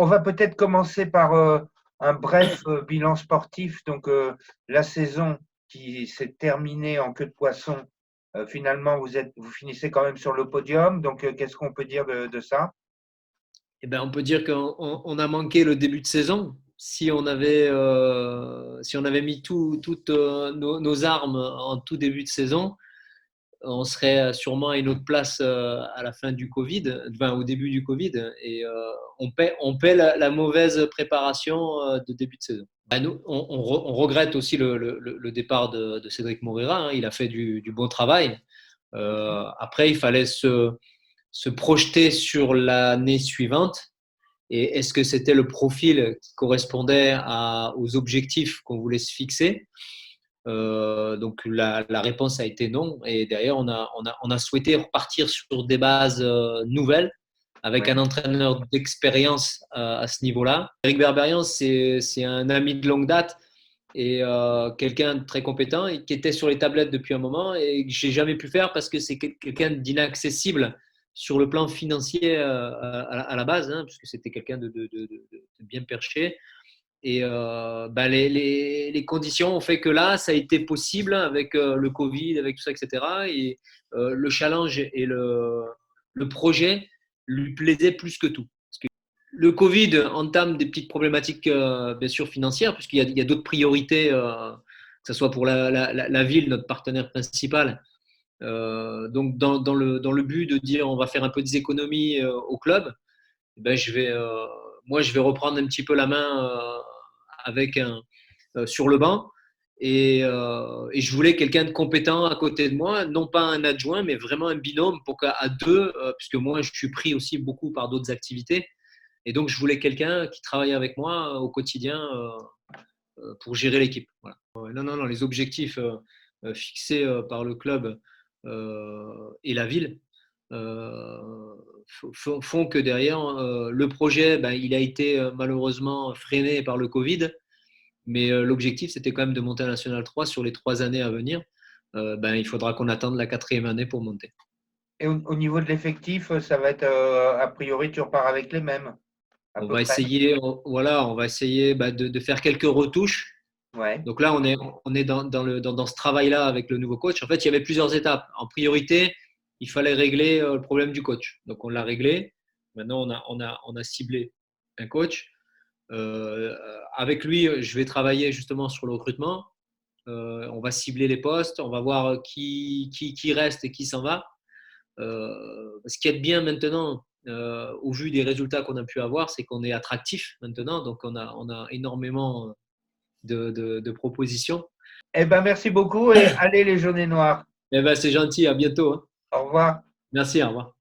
On va peut-être commencer par un bref bilan sportif. Donc, la saison qui s'est terminée en queue de poisson, finalement, vous finissez quand même sur le podium. Donc, qu'est-ce qu'on peut dire de ça? Eh ben, on peut dire qu'on a manqué le début de saison. Si on avait mis toutes nos armes en tout début de saison, on serait sûrement à une autre place à la fin du Covid, enfin au début du Covid, et on paie la mauvaise préparation de début de saison. Ben, nous, on regrette aussi le départ de Cédric Moreira, hein. Il a fait du bon travail. Après, il fallait se projeter sur l'année suivante. Et est-ce que c'était le profil qui correspondait aux objectifs qu'on voulait se fixer? Donc la réponse a été non. Et derrière, on a souhaité repartir sur des bases nouvelles avec un Oui. entraîneur d'expérience à ce niveau-là. Eric Berberian, c'est un ami de longue date et quelqu'un de très compétent et qui était sur les tablettes depuis un moment et que j'ai jamais pu faire parce que c'est quelqu'un d'inaccessible sur le plan financier à la base, hein, puisque c'était quelqu'un de bien perché. Et bah, les conditions ont fait que là, ça a été possible avec le Covid, avec tout ça, etc. Et le challenge et le projet lui plaisaient plus que tout. Parce que le Covid entame des petites problématiques, bien sûr, financières, puisqu'il y a d'autres priorités, que ce soit pour la ville, notre partenaire principal. Donc, dans le but de dire on va faire un peu des économies au club, ben, moi, je vais reprendre un petit peu la main sur le banc. Et je voulais quelqu'un de compétent à côté de moi, non pas un adjoint, mais vraiment un binôme pour qu'à deux, puisque moi, je suis pris aussi beaucoup par d'autres activités. Et donc, je voulais quelqu'un qui travaille avec moi au quotidien pour gérer l'équipe. Voilà. Non, non, non, les objectifs fixés par le club et la ville font que derrière, le projet, ben, il a été malheureusement freiné par le Covid, mais l'objectif, c'était quand même de monter à National 3 sur les 3 années à venir. Ben, il faudra qu'on attende la quatrième année pour monter. Et au niveau de l'effectif, ça va être, a priori, tu repars avec les mêmes, à On peu va près. essayer, voilà, on va essayer de faire quelques retouches. Ouais. Donc là, on est dans ce travail-là avec le nouveau coach. En fait, il y avait plusieurs étapes. En priorité, il fallait régler le problème du coach. Donc on l'a réglé. Maintenant, on a ciblé un coach. Avec lui, je vais travailler justement sur le recrutement. On va cibler les postes. On va voir qui reste et qui s'en va. Ce qui est bien maintenant, au vu des résultats qu'on a pu avoir, c'est qu'on est attractif maintenant. Donc on a énormément de propositions. Eh ben, merci beaucoup et allez les jaunets noirs. Eh ben, c'est gentil, à bientôt, hein. Au revoir. Merci, au revoir.